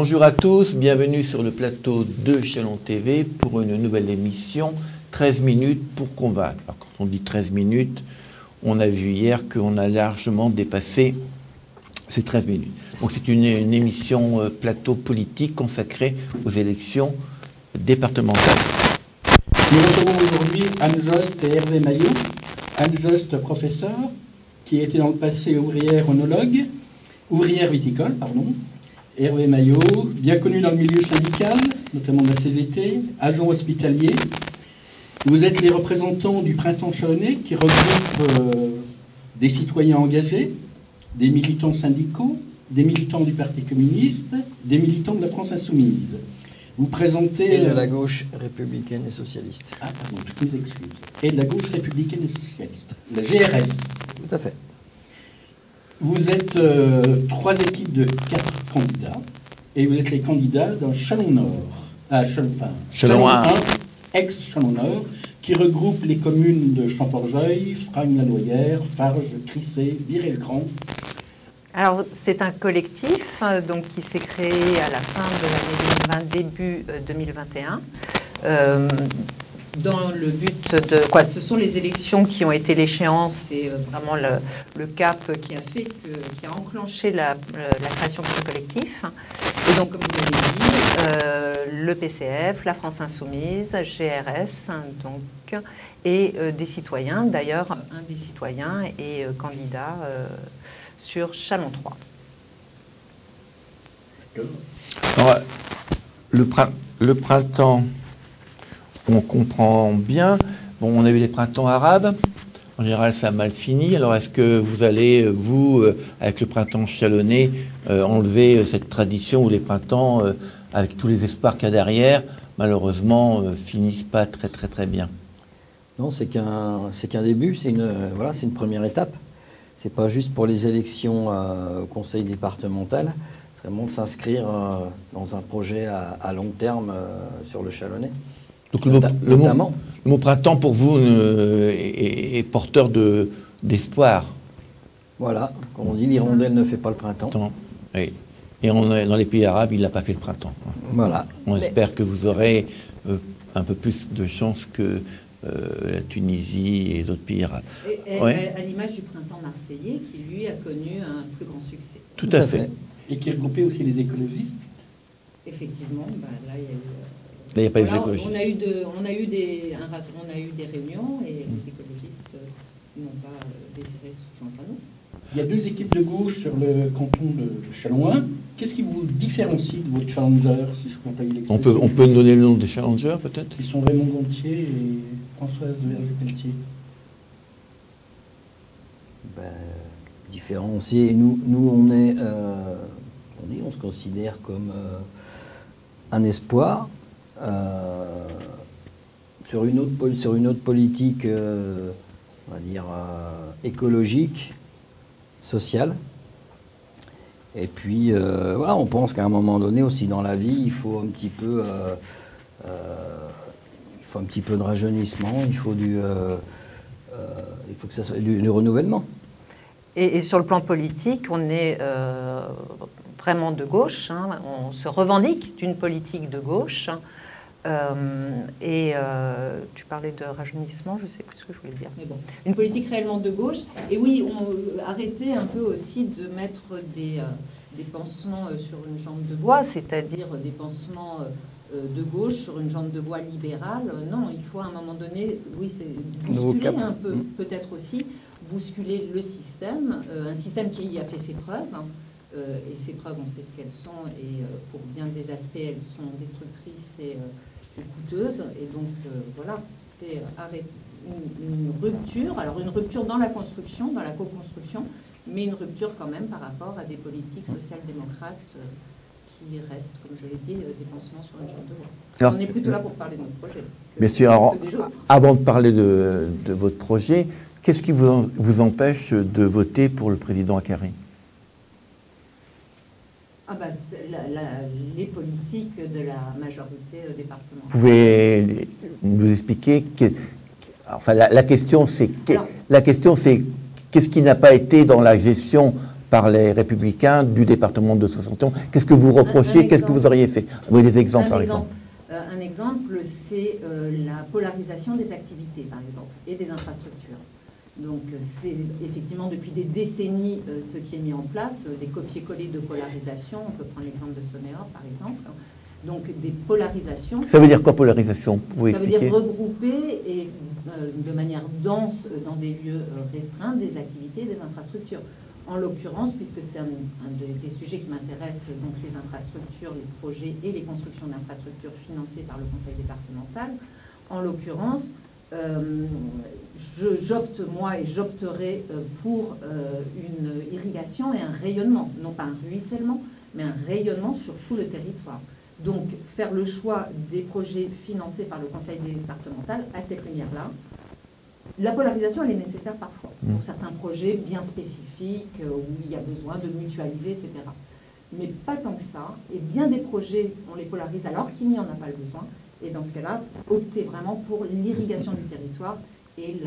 Bonjour à tous, bienvenue sur le plateau de Chalon TV pour une nouvelle émission 13 minutes pour convaincre. Alors, quand on dit 13 minutes, on a vu hier qu'on a largement dépassé ces 13 minutes. Donc c'est une émission plateau politique consacrée aux élections départementales. Nous recevons aujourd'hui Anne Jost et Hervé Maillot. Anne Jost, professeur, qui était dans le passé ouvrière viticole, pardon. Hervé Maillot, bien connu dans le milieu syndical, notamment de la CGT, agent hospitalier. Vous êtes les représentants du Printemps Chalonnais qui regroupe des citoyens engagés, des militants syndicaux, des militants du Parti communiste, des militants de la France insoumise. Vous présentez... Et de la gauche républicaine et socialiste. Ah, pardon, toutes mes excuses. Et de la gauche républicaine et socialiste. La GRS. Tout à fait. Vous êtes 3 équipes de 4 candidats. Et vous êtes les candidats dans Chalon-Nord. Chalon 1, ex-Chalon-Nord, qui regroupe les communes de Champorgeuil, Fragnes-la-Loyère, Farges, Crissé, Viré-le-Grand. Alors, c'est un collectif donc, qui s'est créé à la fin de l'année 2020, début 2021. Dans le but de... ce sont les élections qui ont été l'échéance et vraiment le cap qui a enclenché la création de ce collectif. Et donc, comme vous l'avez dit, le PCF, la France Insoumise, GRS, donc, et des citoyens. D'ailleurs, un des citoyens est candidat sur Chalon 3. Alors, le printemps, on comprend bien. Bon, on a eu les printemps arabes. En général, ça a mal fini. Alors, est-ce que vous allez, vous, avec le printemps chalonnais, enlever cette tradition où les printemps, avec tous les espoirs qu'il y a derrière, malheureusement, finissent pas très bien? Non, c'est qu'un début. C'est une première étape. C'est pas juste pour les élections au conseil départemental. C'est vraiment de s'inscrire dans un projet à long terme sur le Chalonnais. Donc le mot printemps pour vous est porteur d'espoir. Voilà, comme on dit, l'hirondelle ne fait pas le printemps. Oui. Et dans les pays arabes, il n'a pas fait le printemps. Voilà. On espère que vous aurez un peu plus de chance que la Tunisie et d'autres pays arabes. À l'image du printemps marseillais, qui lui a connu un plus grand succès. Tout à fait. Et qui regroupait aussi les écologistes. Effectivement, là, il y a eu... Là, il n'y a pas les écologistes. On a eu des réunions et les écologistes n'ont pas désiré se joindre à nous. Il y a 2 équipes de gauche sur le canton de Chalon 1. Qu'est-ce qui vous différencie de votre challenger, si je peux employer l'expression? On peut donner le nom des challengers, peut-être? Qui sont Raymond Gontier et Françoise de Verger-Pelletier. Différencier. Nous on se considère comme un espoir. Sur une autre politique, on va dire, écologique, sociale. Et puis, voilà, on pense qu'à un moment donné, aussi dans la vie, il faut un petit peu de rajeunissement, il faut que ça soit du renouvellement. Et sur le plan politique, on est vraiment de gauche. On se revendique d'une politique de gauche. Tu parlais de rajeunissement, je ne sais plus ce que je voulais dire. Mais bon, une politique réellement de gauche. Et oui, arrêter un peu aussi de mettre des pansements sur une jambe de bois, c'est-à-dire des pansements de gauche sur une jambe de bois libérale. Non, il faut à un moment donné, oui, c'est bousculer un peu, peut-être aussi, bousculer le système, un système qui a fait ses preuves. Et ces preuves, on sait ce qu'elles sont, et pour bien des aspects, elles sont destructrices et coûteuses. Et donc, voilà, c'est une rupture. Alors, une rupture dans la construction, dans la co-construction, mais une rupture quand même par rapport à des politiques social-démocrates qui restent, comme je l'ai dit, des pansements sur une jambe de bois. Alors, on est plutôt là pour parler de notre projet. Monsieur, avant de parler de votre projet, qu'est-ce qui vous empêche de voter pour le président Akkari? Les politiques de la majorité départementale. Vous pouvez nous expliquer la question c'est qu'est-ce qui n'a pas été dans la gestion par les Républicains du département de Soissons. Qu'est-ce que vous reprochez? Qu'est-ce que vous auriez fait? Oui, des exemples, par exemple. Un exemple, c'est la polarisation des activités, par exemple, et des infrastructures. Donc, c'est effectivement depuis des décennies ce qui est mis en place, des copier-coller de polarisation. On peut prendre l'exemple de Sonéor, par exemple. Donc, des polarisations. Ça veut dire quoi, polarisation? Vous pouvez expliquer? Ça veut dire regrouper et, de manière dense dans des lieux restreints des activités et des infrastructures. En l'occurrence, puisque c'est un des sujets qui m'intéresse, donc les infrastructures, les projets et les constructions d'infrastructures financées par le Conseil départemental, en l'occurrence, j'opte, moi, et j'opterai pour une irrigation et un rayonnement, non pas un ruissellement, mais un rayonnement sur tout le territoire. Donc, faire le choix des projets financés par le Conseil départemental à cette lumière-là. La polarisation, elle est nécessaire parfois, pour certains projets bien spécifiques, où il y a besoin de mutualiser, etc. Mais pas tant que ça. Et bien des projets, on les polarise alors qu'il n'y en a pas le besoin. Et dans ce cas-là, opter vraiment pour l'irrigation du territoire et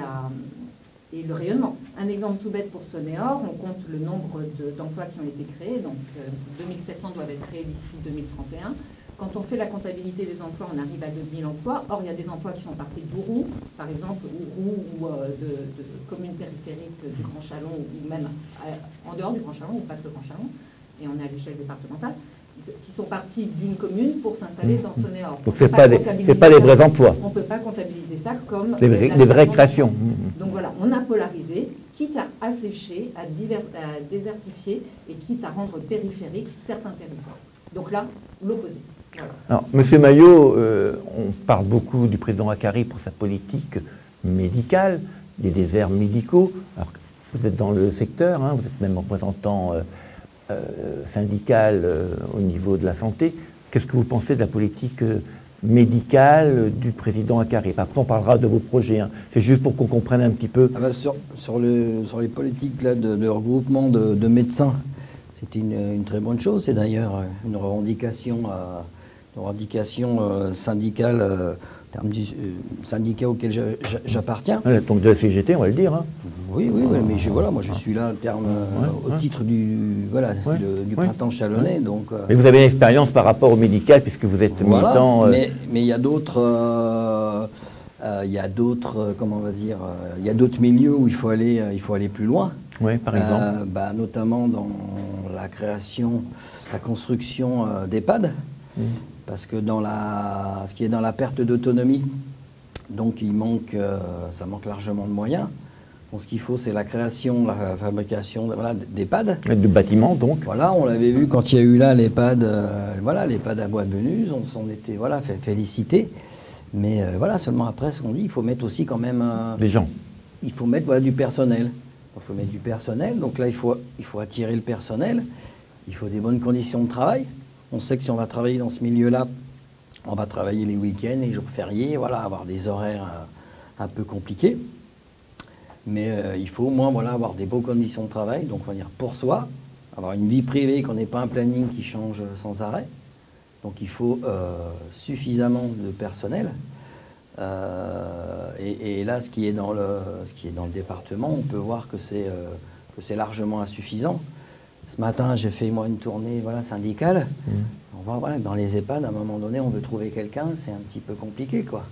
le rayonnement. Un exemple tout bête pour Sonéor, on compte le nombre d'emplois qui ont été créés, donc 2700 doivent être créés d'ici 2031. Quand on fait la comptabilité des emplois, on arrive à 2000 emplois. Or, il y a des emplois qui sont partis d'Ourou, par exemple, ou de communes périphériques du Grand Chalon, ou même en dehors du Grand Chalon, ou pas que le Grand Chalon, et on est à l'échelle départementale, qui sont partis d'une commune pour s'installer dans Sonéor. Donc, ce n'est pas des vrais emplois. On ne peut pas comptabiliser ça comme des vraies créations. Donc voilà, on a polarisé, quitte à assécher, à désertifier, et quitte à rendre périphériques certains territoires. Donc là, l'opposé. Voilà. Alors, Monsieur Maillot, on parle beaucoup du président Akkari pour sa politique médicale, des déserts médicaux. Alors, vous êtes dans le secteur, hein, vous êtes même représentant syndical au niveau de la santé. Qu'est-ce que vous pensez de la politique médicale du président Akkari? Après, on parlera de vos projets. Hein. C'est juste pour qu'on comprenne un petit peu. Ah bah sur les politiques là, de regroupement de médecins, c'était une très bonne chose. C'est d'ailleurs une revendication syndicale, terme du syndicat auquel j'appartiens. Donc de la CGT, on va le dire. Hein. Oui, mais moi je suis là au titre du printemps chalonnais. Donc, mais vous avez une expérience par rapport au médical puisque vous êtes militant. Mais il y a d'autres, comment on va dire, il y a d'autres milieux où il faut aller plus loin. Oui, par exemple. Notamment dans la création, la construction d'EHPAD. Parce que ce qui est dans la perte d'autonomie, donc ça manque largement de moyens. Donc ce qu'il faut, c'est la création, la fabrication d'EHPAD. De bâtiments, donc. Voilà, on l'avait vu quand il y a eu là l'EHPAD à Bois-de-Venuse, on s'en était fait féliciter. Mais seulement après, ce qu'on dit, il faut mettre aussi quand même... des gens. Il faut mettre du personnel. Il faut mettre du personnel, donc là, il faut attirer le personnel. Il faut des bonnes conditions de travail. On sait que si on va travailler dans ce milieu-là, on va travailler les week-ends, les jours fériés, avoir des horaires un peu compliqués. Mais il faut au moins avoir des bonnes conditions de travail, donc on va dire pour soi, avoir une vie privée, qu'on n'ait pas un planning qui change sans arrêt. Donc il faut suffisamment de personnel. Et là, ce qui est dans le département, on peut voir que c'est largement insuffisant. Ce matin, j'ai fait une tournée syndicale. On voit dans les EHPAD, à un moment donné, on veut trouver quelqu'un, c'est un petit peu compliqué, quoi.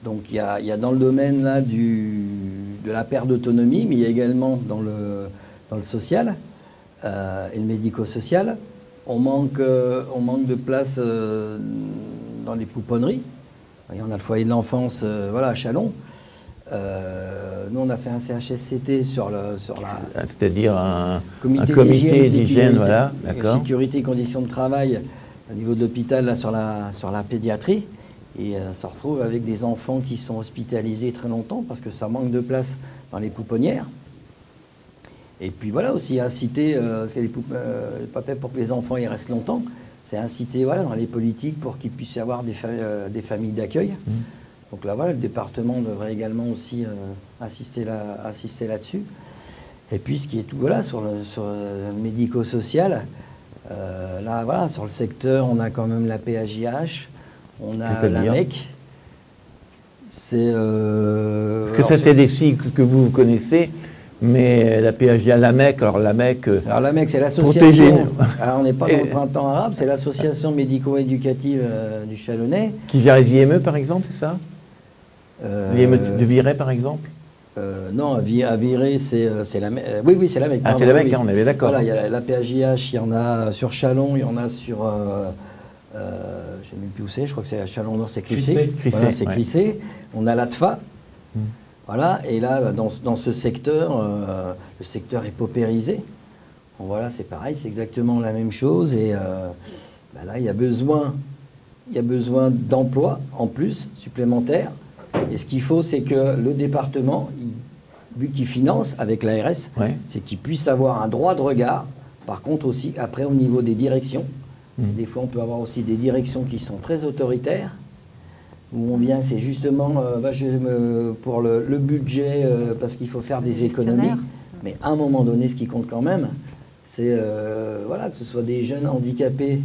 Donc il y a dans le domaine là de la perte d'autonomie, mais il y a également dans le social et le médico-social. On manque de place dans les pouponneries. On a le foyer de l'enfance à Chalon. Nous, on a fait un CHSCT sur la... C'est-à-dire un comité d'hygiène, sécurité et conditions de travail au niveau de l'hôpital, là, sur la pédiatrie. Et on se retrouve avec des enfants qui sont hospitalisés très longtemps parce que ça manque de place dans les pouponnières. Et puis aussi inciter, parce qu'elle n'est pas fait pour que les enfants y restent longtemps, c'est inciter dans les politiques pour qu'il puisse y avoir des familles d'accueil. Donc là, le département devrait également aussi assister là-dessus. Et puis, ce qui est tout, sur le médico-social, sur le secteur, on a quand même la PAJH, on a la MEC. Parce que ça, c'est des cycles que vous connaissez. Mais la PAGA, la MEC, alors la MEC... Alors la MEC, c'est l'association... protégée. Alors on n'est pas dans le printemps arabe, c'est l'association médico-éducative du Chalonnais. Qui gère les IME, par exemple, c'est ça L'IME de Viray, par exemple Non, à Viray, c'est la MEC. Oui, c'est la MEC. Ah, c'est la MEC, oui. On est d'accord. Voilà, il y a la PAJH, il y en a sur Chalon, il y en a sur... je ne sais même plus où c'est, je crois que c'est à Chalon-Nord, c'est Crissé. Voilà, c'est Crissé. On a l'ATFA. Voilà, et là, dans ce secteur, le secteur est paupérisé. Bon, voilà, c'est pareil, c'est exactement la même chose. Et là, il y a besoin d'emplois en plus, supplémentaires. Et ce qu'il faut, c'est que le département, vu qu'il finance avec l'ARS, c'est qu'il puisse avoir un droit de regard. Par contre aussi, après, au niveau des directions, des fois, on peut avoir aussi des directions qui sont très autoritaires, où on vient, c'est justement pour le budget, parce qu'il faut faire des économies. Mais à un moment donné, ce qui compte quand même, c'est voilà, que ce soit des jeunes handicapés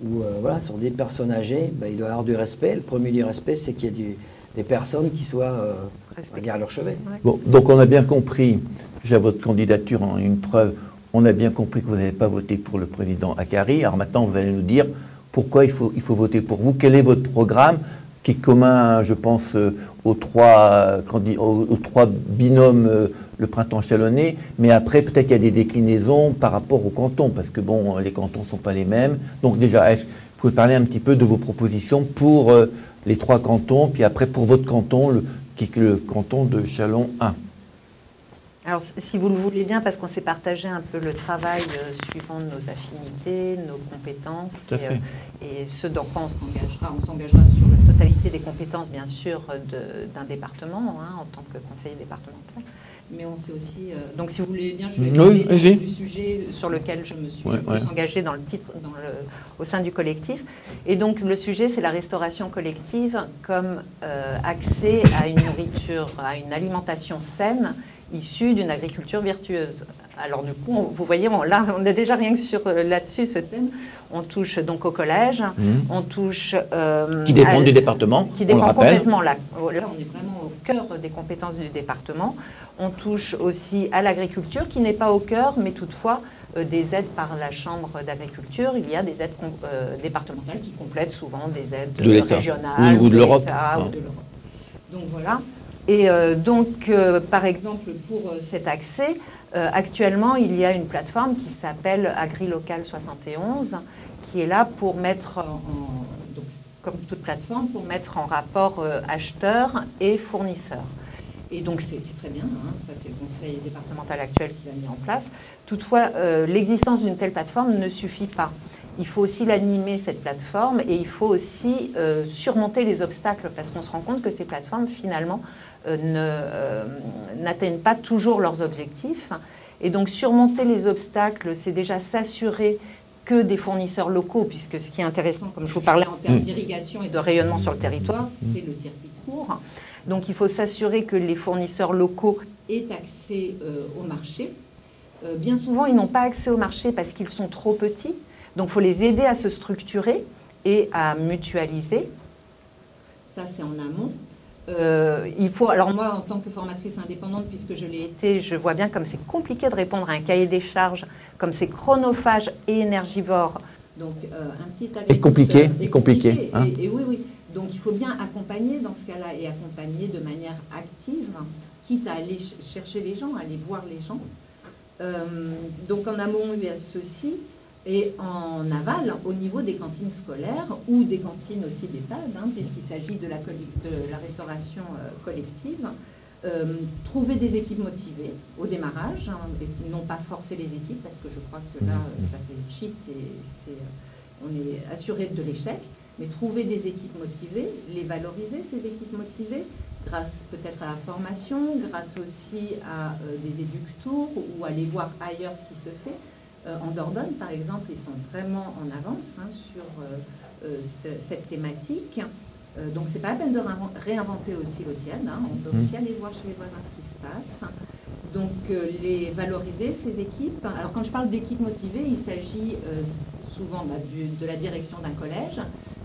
ou voilà, sur des personnes âgées, il doit y avoir du respect. Le premier du respect, c'est qu'il y ait des personnes qui soient à leur chevet. Bon, donc on a bien compris, j'ai votre candidature en une preuve, on a bien compris que vous n'avez pas voté pour le président Akari. Alors maintenant, vous allez nous dire pourquoi il faut voter pour vous. Quel est votre programme qui est commun, je pense, aux trois binômes, le printemps chalonnais, mais après, peut-être qu'il y a des déclinaisons par rapport aux cantons, parce que bon, les cantons ne sont pas les mêmes. Donc déjà, vous pouvez parler un petit peu de vos propositions pour les trois cantons, puis après pour votre canton, qui est le canton de Châlons 1. Alors, si vous le voulez bien, parce qu'on s'est partagé un peu le travail suivant nos affinités, nos compétences, et ce dans quoi on s'engagera. On s'engagera sur la totalité des compétences, bien sûr, d'un département, en tant que conseiller départemental. Mais on sait aussi... donc, si vous voulez bien, je vais parler du sujet sur lequel je me suis engagée dans le titre, au sein du collectif. Et donc, le sujet, c'est la restauration collective comme accès à une nourriture, à une alimentation saine, issue d'une agriculture vertueuse. Alors du coup, vous voyez, là, on a déjà rien que là-dessus, ce thème. On touche donc au collège, on touche... qui dépend du département, qui dépend complètement, là, on est vraiment au cœur des compétences du département. On touche aussi à l'agriculture, qui n'est pas au cœur, mais toutefois, des aides par la Chambre d'agriculture. Il y a des aides départementales qui complètent souvent des aides régionales ou de l'Europe. Donc voilà. Et par exemple, pour cet accès, actuellement, il y a une plateforme qui s'appelle AgriLocal 71, qui est là pour mettre, donc, comme toute plateforme, pour mettre en rapport acheteurs et fournisseurs. Et donc, c'est très bien, ça c'est le conseil départemental actuel qui l'a mis en place. Toutefois, l'existence d'une telle plateforme ne suffit pas. Il faut aussi l'animer, cette plateforme, et il faut aussi surmonter les obstacles, parce qu'on se rend compte que ces plateformes, finalement, n'atteignent pas toujours leurs objectifs. Et donc, surmonter les obstacles, c'est déjà s'assurer que des fournisseurs locaux, puisque ce qui est intéressant, comme je vous parlais en termes d'irrigation et de rayonnement sur le territoire, c'est le circuit court. Donc, il faut s'assurer que les fournisseurs locaux aient accès au marché. Bien souvent, ils n'ont pas accès au marché parce qu'ils sont trop petits. Donc, il faut les aider à se structurer et à mutualiser. Ça, c'est en amont. Alors moi, en tant que formatrice indépendante, puisque je l'ai été, je vois bien comme c'est compliqué de répondre à un cahier des charges, comme c'est chronophage et énergivore. Donc, un petit agriculteur... Et compliqué. Hein. Et oui. Donc, il faut bien accompagner dans ce cas-là, et accompagner de manière active, quitte à aller chercher les gens, à aller voir les gens. Donc, en amont, il y a ceci. Et en aval, au niveau des cantines scolaires ou des cantines aussi d'EHPAD, puisqu'il s'agit de la restauration collective, trouver des équipes motivées au démarrage, et non pas forcer les équipes, parce que je crois que là, ça fait cheat et on est assuré de l'échec, mais trouver des équipes motivées, les valoriser, ces équipes motivées, grâce peut-être à la formation, grâce aussi à des éductours ou aller voir ailleurs ce qui se fait. En Dordogne, par exemple, ils sont vraiment en avance sur cette thématique. Donc, ce n'est pas la peine de réinventer aussi l'eau tiède. On peut aussi aller voir chez les voisins ce qui se passe. Donc, les valoriser, ces équipes. Alors, quand je parle d'équipes motivées, il s'agit souvent de la direction d'un collège,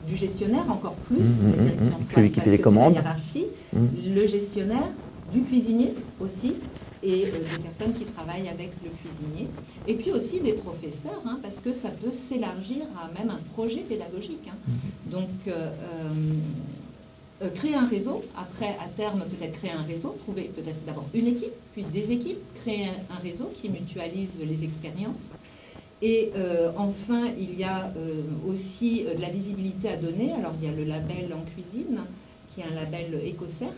du gestionnaire encore plus, la direction celui qui fait les commandes. La hiérarchie, le gestionnaire, du cuisinier aussi, et des personnes qui travaillent avec le cuisinier, et puis aussi des professeurs, hein, parce que ça peut s'élargir à même un projet pédagogique. Hein. Donc, créer un réseau, après, à terme, peut-être créer un réseau, trouver peut-être d'abord une équipe, puis des équipes, créer un réseau qui mutualise les expériences. Et enfin, il y a aussi de la visibilité à donner. Alors, il y a le label en cuisine, qui est un label EcoCert,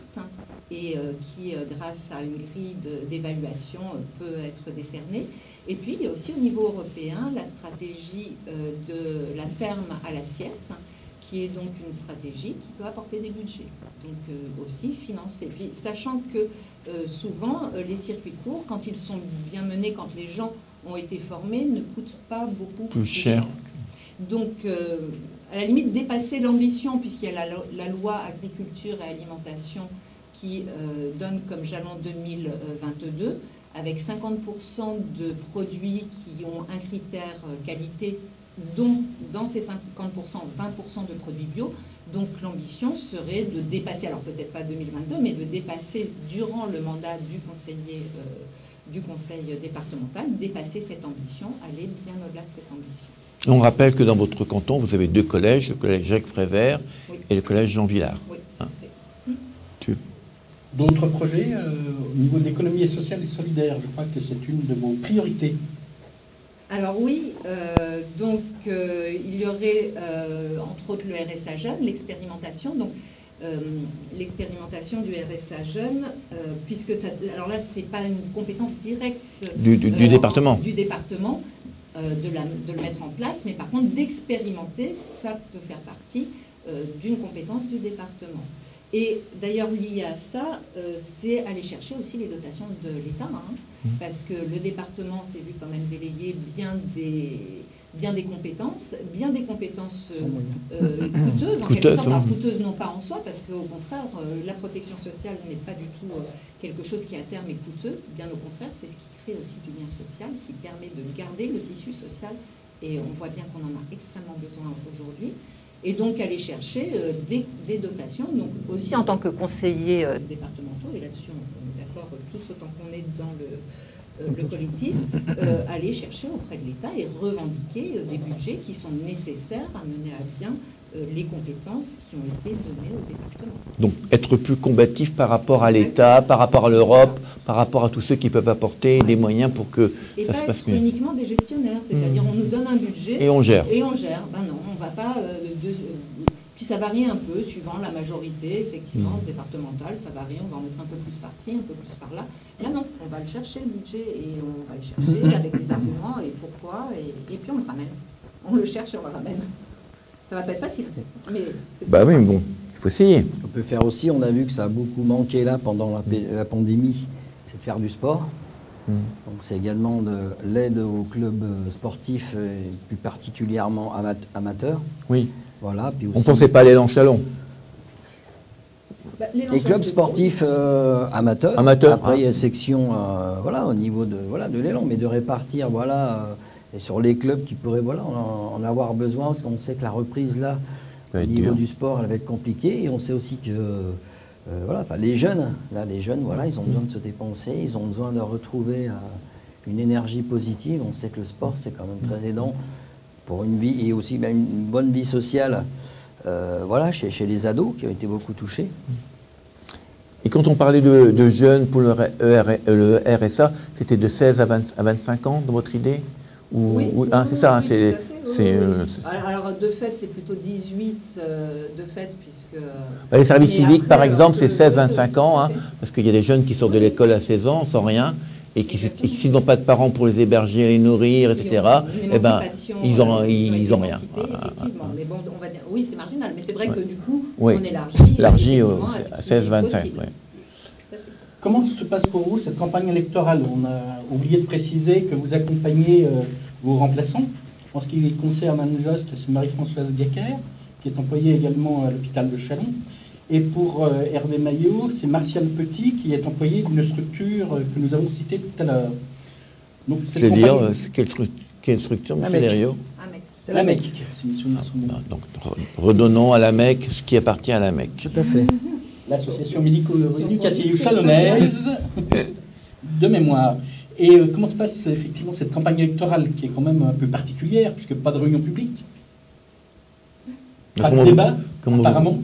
et qui, grâce à une grille d'évaluation, peut être décerné. Et puis, il y a aussi au niveau européen la stratégie de la ferme à l'assiette, qui est donc une stratégie qui peut apporter des budgets, donc aussi financer. Puis, sachant que souvent, les circuits courts, quand ils sont bien menés, quand les gens ont été formés, ne coûtent pas beaucoup plus cher. Donc, à la limite, dépasser l'ambition, puisqu'il y a la loi agriculture et alimentation qui donne comme jalon 2022, avec 50% de produits qui ont un critère qualité, dont dans ces 50%, 20% de produits bio. Donc l'ambition serait de dépasser, alors peut-être pas 2022, mais de dépasser durant le mandat du conseiller du conseil départemental, dépasser cette ambition, aller bien au-delà de cette ambition. On rappelle que dans votre canton, vous avez deux collèges, le collège Jacques Prévert et le collège Jean Villard. Oui. Hein. D'autres projets au niveau de l'économie sociale et solidaire, je crois que c'est une de vos priorités. Alors oui, donc il y aurait entre autres le RSA Jeune, l'expérimentation. Donc l'expérimentation du RSA Jeune, puisque ça, alors là c'est pas une compétence directe du département. Du département. De le mettre en place, mais par contre d'expérimenter, ça peut faire partie d'une compétence du département. Et d'ailleurs lié à ça, c'est aller chercher aussi les dotations de l'État, hein, parce que le département s'est vu quand même déléguer bien des compétences coûteuses, en quelque sorte. Alors, coûteuses non pas en soi, parce qu'au contraire, la protection sociale n'est pas du tout quelque chose qui à terme est coûteux, bien au contraire, c'est ce qui crée aussi du lien social, ce qui permet de garder le tissu social, et on voit bien qu'on en a extrêmement besoin aujourd'hui. Et donc aller chercher des dotations, donc aussi en tant que conseiller départementaux, et là-dessus on est d'accord tous autant qu'on est dans le collectif, aller chercher auprès de l'État et revendiquer des budgets qui sont nécessaires à mener à bien les compétences qui ont été données au département. Donc être plus combatif par rapport à l'État, par rapport à l'Europe, par rapport à tous ceux qui peuvent apporter des moyens pour que ça se passe mieux. Et pas être uniquement des gestionnaires, c'est-à-dire on nous donne un budget et on gère. Ben non, on ne va pas... puis ça varie un peu suivant la majorité, effectivement, départementale, ça varie, on va en mettre un peu plus par-ci, un peu plus par-là. Là non, on va le chercher le budget et on va le chercher avec des arguments et pourquoi, et puis on le ramène. On le cherche et on le ramène. Ça va pas être facile, mais c'est Bah oui, mais bon, il faut essayer. On peut faire aussi, on a vu que ça a beaucoup manqué là pendant la pandémie, c'est de faire du sport. Donc c'est également de l'aide aux clubs sportifs, et plus particulièrement amateurs. Oui. Voilà, puis aussi, on ne pensait pas aller dans le Chalon. Les clubs sportifs amateurs. Après, il y a une section voilà, au niveau de l'élan, mais de répartir et sur les clubs qui pourraient en avoir besoin, parce qu'on sait que la reprise là, au niveau du sport, elle va être compliquée. Et on sait aussi que les jeunes, ils ont besoin de se dépenser, ils ont besoin de retrouver une énergie positive. On sait que le sport, c'est quand même très aidant pour une vie et aussi une bonne vie sociale chez les ados qui ont été beaucoup touchés. Et quand on parlait de jeunes pour le RSA, c'était de 16 à 25 ans dans votre idée c'est ça, Alors de fait, c'est plutôt 18 de fait, puisque... Les services civiques, par exemple, c'est 16-25 ans, parce qu'il y a des jeunes qui sortent de l'école à 16 ans sans rien, et qui s'ils n'ont pas de parents pour les héberger, les nourrir, etc., ils n'ont rien. Effectivement, mais bon, on va dire, oui, c'est marginal, mais c'est vrai que du coup, on élargit à 16-25. Comment se passe pour vous cette campagne électorale? On a oublié de préciser que vous accompagnez vos remplaçants. En ce qui concerne Anne Jost, c'est Marie-Françoise Gacker, qui est employée également à l'hôpital de Chalon. Et pour Hervé Maillot, c'est Martial Petit, qui est employé d'une structure que nous avons citée tout à l'heure. C'est-à-dire, quelle structure, M. Lériot? C'est la MEC. Donc, redonnons à la MEC ce qui appartient à la MEC. Tout à fait. l'association médico-éducative chalonnaise de mémoire. Et comment se passe effectivement cette campagne électorale qui est quand même un peu particulière, puisque pas de réunion publique, pas de débat, apparemment.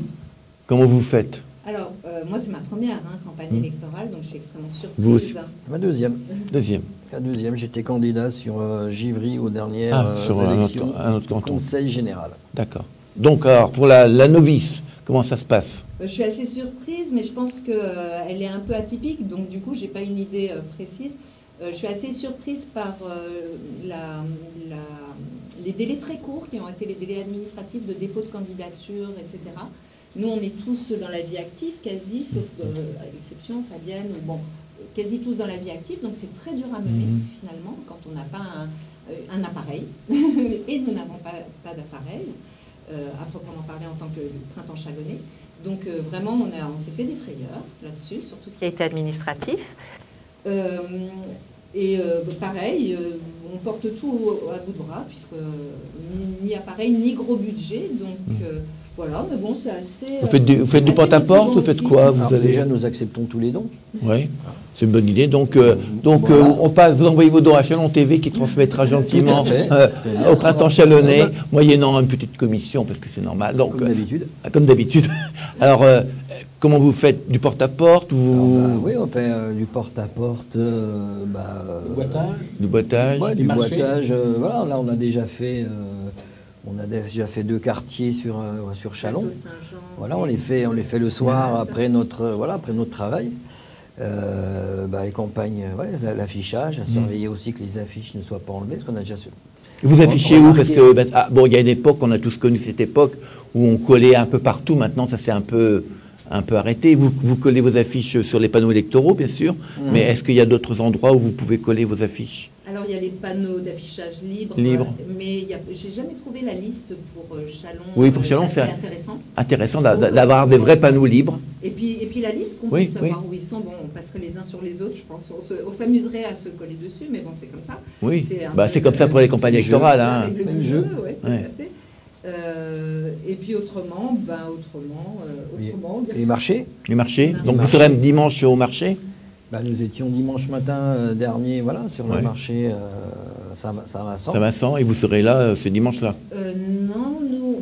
Comment vous faites? Alors, moi, c'est ma première campagne électorale, donc je suis extrêmement surprise. Vous aussi? Ma deuxième. Deuxième. La deuxième, j'étais candidat sur Givry aux dernières sur élections un autre canton. Conseil général. D'accord. Donc, alors, pour la novice, comment ça se passe? Je suis assez surprise, mais je pense qu'elle est un peu atypique, donc du coup, j'ai pas une idée précise. Je suis assez surprise par les délais très courts qui ont été les délais administratifs de dépôt de candidature, etc. Nous, on est tous dans la vie active, quasi, sauf à l'exception Fabienne, bon, quasi tous dans la vie active, donc c'est très dur à mener, finalement, quand on n'a pas un appareil, et nous n'avons pas d'appareil, à proprement parler en tant que printemps chalonnais. Donc vraiment, on s'est fait des frayeurs là-dessus, sur tout ce qui a été administratif. Pareil, on porte tout à bout de bras, puisque ni appareil, ni gros budget, donc voilà, mais bon, c'est assez... Vous faites du porte-à-porte, vous faites quoi? Alors, déjà, nous acceptons tous les dons. Oui, c'est une bonne idée. Donc voilà. Vous envoyez vos dons à Chalon TV qui transmettra gentiment au printemps chalonnais, moyennant une petite commission, parce que c'est normal. Donc, comme d'habitude. Comme d'habitude. Alors, comment vous faites du porte-à-porte Oui, on fait du porte-à-porte, du boitage. Ouais, du boitage. Voilà, là, on a déjà fait 2 quartiers sur Chalon. Voilà, on les fait le soir après notre travail. Les campagnes, l'affichage, à surveiller aussi que les affiches ne soient pas enlevées, parce qu'on a déjà su. Vous affichez où? Parce que il y a une époque, on a tous connu cette époque où on collait un peu partout. Maintenant, ça s'est un peu arrêté. Vous collez vos affiches sur les panneaux électoraux, bien sûr. Mais est-ce qu'il y a d'autres endroits où vous pouvez coller vos affiches? Alors, il y a les panneaux d'affichage libres, mais j'ai jamais trouvé la liste pour Chalon. Oui, pour Chalon, c'est intéressant. Intéressant d'avoir des vrais panneaux libres. Et puis la liste, qu'on puisse savoir où ils sont, bon, parce que les uns sur les autres, je pense, on s'amuserait à se coller dessus, mais bon, c'est comme ça. Oui, c'est comme ça pour les campagnes électorales. Avec le même jeu, oui, tout à fait. Et puis autrement. Les marchés. Les marchés. Donc vous serez dimanche au marché? Nous étions dimanche matin dernier, sur le marché Saint-Vincent. Saint-Vincent, et vous serez là ce dimanche-là? Non, nous,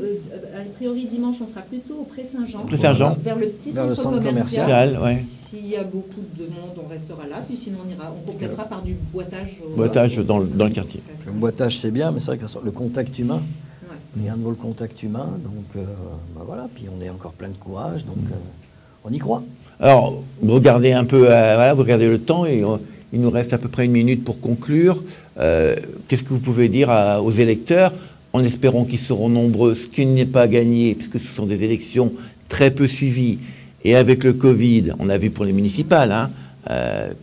a priori dimanche, on sera plutôt au Pré-Saint-Jean. Pré-Saint-Jean. Vers le petit centre commercial. S'il y a beaucoup de monde, on restera là, puis sinon on complétera par du boitage. Boitage dans le quartier. Le boitage, c'est bien, mais c'est vrai que le contact humain, rien ne vaut le contact humain, donc voilà, puis on est encore plein de courage, donc on y croit. Alors, vous regardez un peu, vous regardez le temps, et il nous reste à peu près 1 minute pour conclure. Qu'est-ce que vous pouvez dire aux électeurs, en espérant qu'ils seront nombreux, ce qui n'est pas gagné, puisque ce sont des élections très peu suivies, et avec le Covid, on a vu pour les municipales,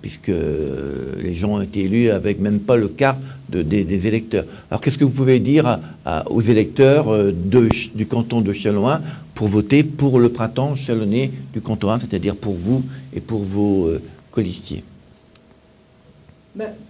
puisque les gens ont été élus avec même pas le quart des électeurs. Alors qu'est-ce que vous pouvez dire aux électeurs du canton de Châlons pour voter pour le printemps chalonnais du canton 1, c'est-à-dire pour vous et pour vos colistiers?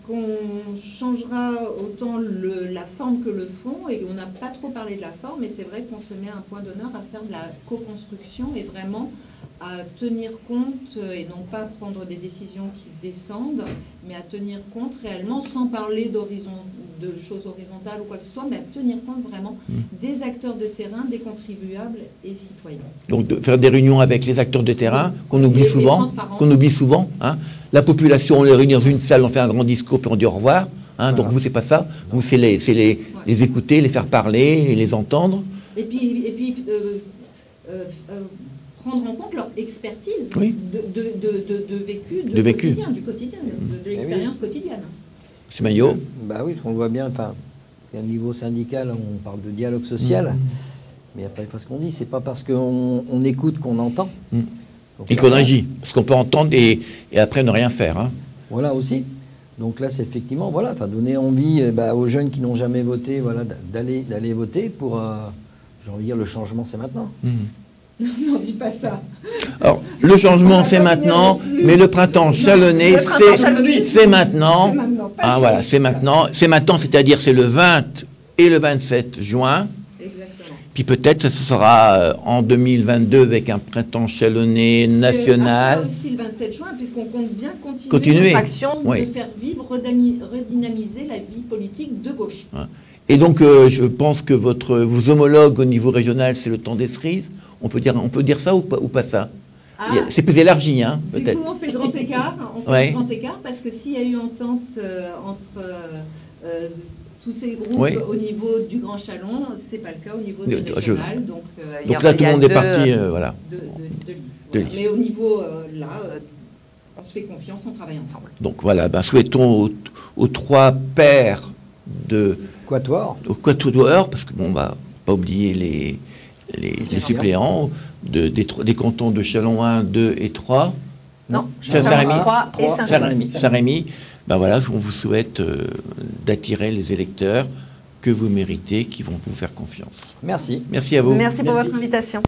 Qu'on changera autant la forme que le fond, et on n'a pas trop parlé de la forme, mais c'est vrai qu'on se met un point d'honneur à faire de la co-construction et vraiment à tenir compte, et non pas prendre des décisions qui descendent, mais à tenir compte réellement, sans parler de choses horizontales ou quoi que ce soit, mais à tenir compte vraiment des acteurs de terrain, des contribuables et citoyens. Donc de faire des réunions avec les acteurs de terrain, qu'on oublie souvent. La population, on les réunit dans une salle, on fait un grand discours, puis on dit au revoir. Donc vous, c'est pas ça. Vous, c'est les écouter, les faire parler, et les entendre. Et puis prendre en compte leur expertise de vécu, du quotidien, de l'expérience quotidienne. M. Maillot. Oui, on le voit bien. Au niveau syndical, on parle de dialogue social. Mais après, ce qu'on dit, c'est pas parce qu'on écoute qu'on entend. Et qu'on agit. Parce qu'on peut entendre et après ne rien faire. Voilà aussi. Donc là, c'est effectivement, donner envie aux jeunes qui n'ont jamais voté, d'aller voter pour, j'ai envie de dire, le changement, c'est maintenant. Non, dis pas ça. Alors, le changement, c'est maintenant, mais le printemps chalonnais, c'est maintenant. C'est maintenant, c'est maintenant, c'est-à-dire c'est le 20 et le 27 juin. Exactement. Puis peut-être ce sera en 2022 avec un printemps chalonnais national. C'est aussi le 27 juin, puisqu'on compte bien Continuer. notre action Oui. de faire vivre, redynamiser la vie politique de gauche. Ouais. Et donc, je pense que vos homologues au niveau régional, c'est le temps des cerises. On peut dire ça ou pas ça? Ah, c'est plus élargi, hein, du peut-être. coup, on fait le grand écart. Ouais. Le grand écart parce que s'il y a eu entente entre tous ces groupes Oui. au niveau du Grand Chalon, c'est pas le cas au niveau du régional. Donc là, tout le monde est parti, voilà. De liste. De Voilà. liste. Mais au niveau on se fait confiance, on travaille ensemble. Donc voilà, souhaitons aux trois paires de Quatuor. au Quatuor, parce que bon, pas oublier les suppléants des cantons de Châlons 1, 2 et 3. Non, Saint-Rémy. 3 et Saint-Rémy. Saint-Rémy. Ben voilà, on vous souhaite d'attirer les électeurs que vous méritez, qui vont vous faire confiance. Merci. Merci à vous. Merci pour votre invitation.